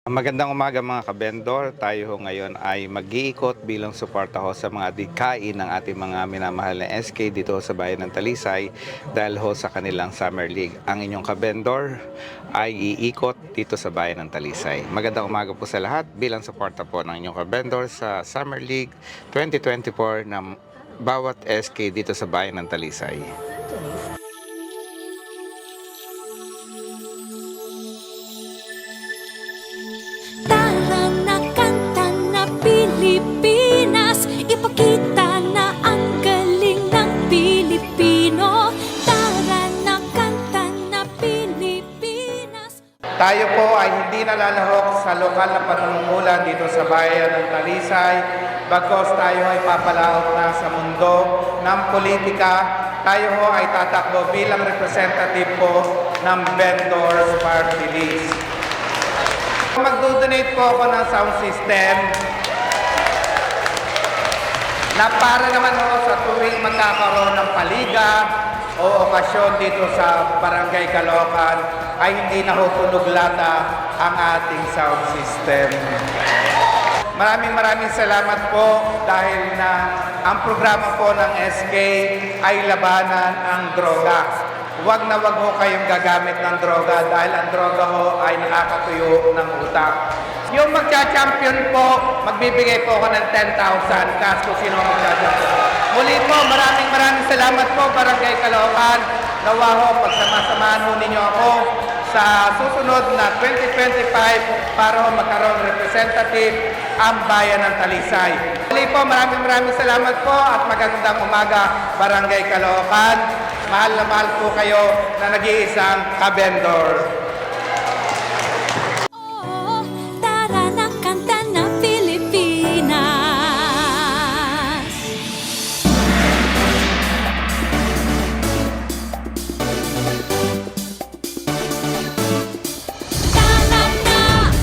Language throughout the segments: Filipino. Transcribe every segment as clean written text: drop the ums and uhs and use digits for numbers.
Magandang umaga mga kabendor. Tayo ho ngayon ay mag-iikot bilang suporta ho sa mga dikain ng ating mga minamahal na SK dito sa bayan ng Talisay dahil ho sa kanilang Summer League. Ang inyong kabendor ay iikot dito sa bayan ng Talisay. Magandang umaga po sa lahat bilang suporta po ng inyong kabendor sa Summer League 2024 ng bawat SK dito sa bayan ng Talisay. Tara na kanta na Pilipinas, ipakita na ang galing ng Pilipino. Tara na kanta na Pilipinas. Tayo po ay hindi nalalahok sa lokal na panunungkulan dito sa bayan ng Talisay, bagkos tayo ay papalaot na sa mundo ng politika. Tayo ho ay tatakbo bilang representative po ng Vendors Party List. Magdodonate po ako ng sound system na para naman ho sa tuwing magkakaroon ng paliga o okasyon dito sa Barangay Caloocan ay hindi na ho tunog lata ang ating sound system. Maraming salamat po dahil na ang programa po ng SK ay labanan ang droga. Huwag na huwag ho kayong gagamit ng droga dahil ang droga ho ay nakakatuyo ng utak. Yung magcha-champion po, magbibigay po ako ng 10,000 cash kung sino magcha-champion. Muli po, maraming salamat po Barangay Caloocan. Nawa ho, pagsama-samahan ho ninyo ako sa susunod na 2025 para ho magkaroon representative ang bayan ng Talisay. Muli po, maraming salamat po at magandang umaga Barangay Caloocan. Mahal na mahal po kayo na nag-iisang kabendor. Oh, tara na kanta na Pilipinas. Tara na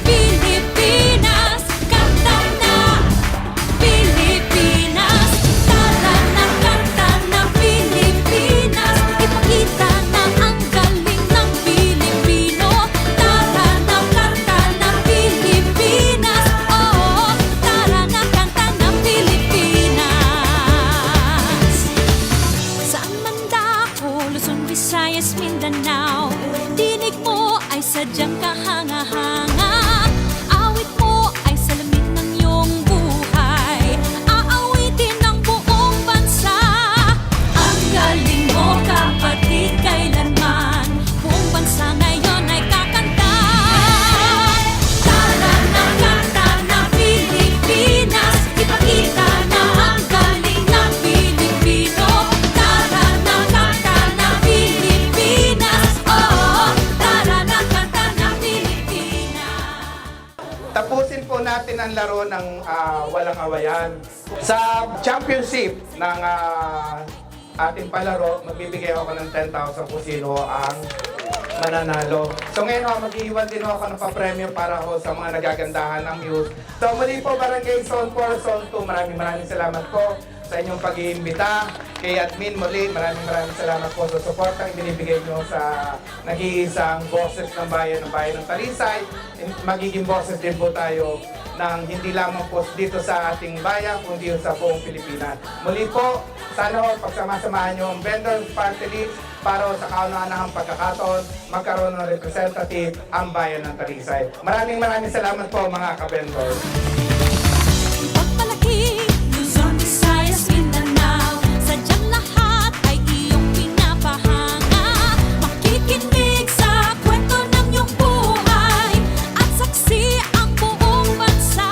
Pilipinas, kanta na Pilipinas. Tara na kanta na Pilipinas, ipakita na ang galing ng Pilipino. Tara na kanta na Pilipinas, oh, tara na kanta na Pilipinas. Saan man dako, Luzon, Visayas, Mindanao, dinig mo ay sadyang kahanga-hanga. Awit mo ay salamin ng iyong buhay, aawitin ng buong bansa. Ang galing mo kapatid kailanman, buong bansa ngayon ay kakanta. Tara na kanta na Pilipinas, ipakita na ang galing ng Pilipino. Tara na kanta na Pilipinas, oh, tara na kanta na Pilipinas. Tapusin po natin ang laro ng walang awayan. Sa championship ng ating palaro, magbibigay ako ng 10,000 kung sino ang mananalo. So ngayon mag-iiwan din ako ng papremyo para ho sa mga nagagandahan ng youth. So muli po Barangay Zone 4, Zone 2, maraming salamat po sa inyong pag-iimbita. Kay Admin muli, maraming salamat po sa suportang binibigay nyo sa nag-iisang boses ng bayan ng Talisay. Magiging boses din po tayo ng hindi lamang po dito sa ating bayan, kundi sa buong Pilipinas. Muli po, sana ho pagsama-samahan nyo ang Vendors Party List para sa kauna-unahang pagkakataon magkaroon ng representative ang bayan ng Talisay. Maraming salamat po mga kabendor. Pagpalaki, Luzon, Visayas, Mindanao, sadyang lahat ay iyong pinapahanga. Makikinig sa kwento ng iyong buhay at saksi ang buong bansa.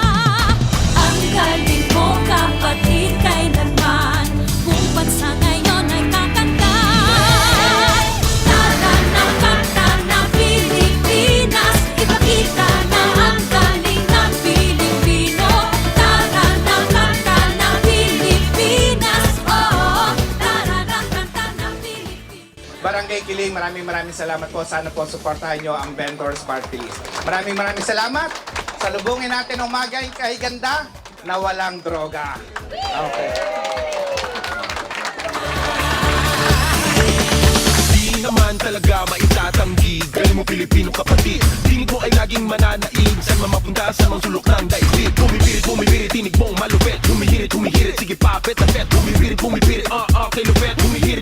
Ang galing mo kapatid kailanman, buong bansa ngayon ay kakanta. Tara na kanta na Pilipinas, ipakita na ang galing ng Pilipino. Tara na kanta na Pilipinas, oh, tara na kanta na Pilipinas. Barangay Kiling, maraming salamat po. Sana po suportahan nyo ang Vendors Party List. Maraming salamat. Salubungin natin ang umaga kay ganda na walang droga. Okay. Di naman talaga maitatanggi. Galing mo Pilipino kapatid. Tinig mo ay laging mananaig. Saan man mapunta sa mga sulok ng daigdig. Bumibirit, tinig mong malupit. Humihirit, sige papet na pet. Bumibirit, kay lupet.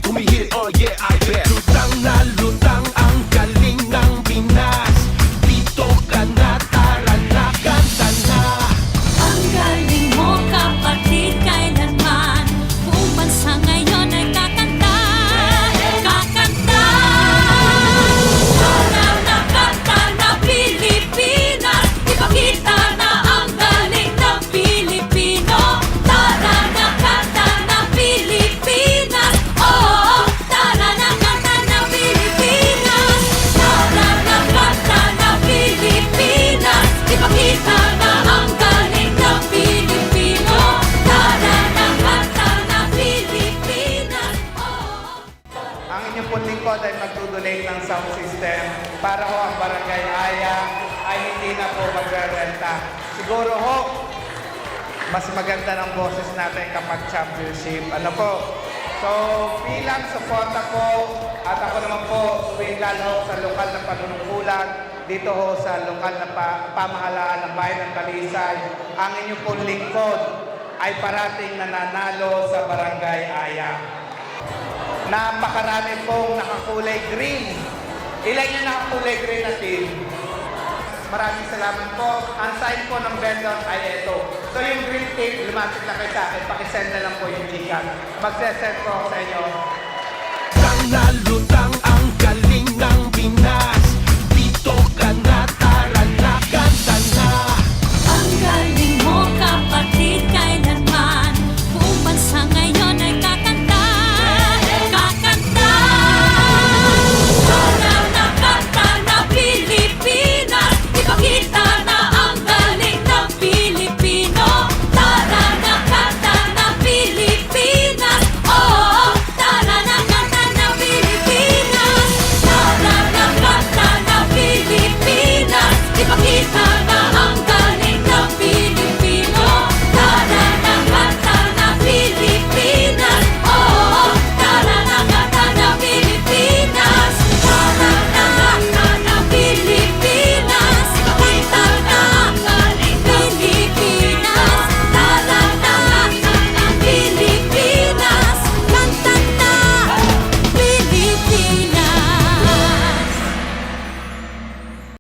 Humihirit, oh yeah, I bet. Lutang na lutang ang galing ng Pinas. Dito ka na, tara na, kanta na. Ang galing mo kapatid, kailanman buong bansa ngayon ay kakanta, kakanta. Tara na kanta na Pilipinas, ipakita na ang galing ng Pilipino. Tara na kanta na Pilipinas, oh, tara na kanta na Pilipinas. Tara na kanta na Pilipinas, ipakita na ang galing ng Pilipino. Tara na kanta na Pilipinas, oh. Ang inyong pong lingkod ay magdodonate ng sound system para ho ang Barangay Aya ay hindi na po magre-renta. Siguro ho, mas maganda ng boses natin kapag championship. Ano po? So, bilang suporta po at ako naman po tuwing lalo sa lokal na panunungkulan dito ho sa lokal na pamahalaan ng bayan ng Talisay, ang inyong pong lingkod ay parating nananalo sa Barangay Aya. Napakarami pong nakakulay green. Ilan yung nakakulay green na team? Maraming salamat po. Ang sign po ng vendor ay ito. So yung green team, lumapit lang kayo sa akin. Pakisend na lang po yung chicken. Magsesend po ako sa inyo. Lutang na lutang ang galing ng Pinas.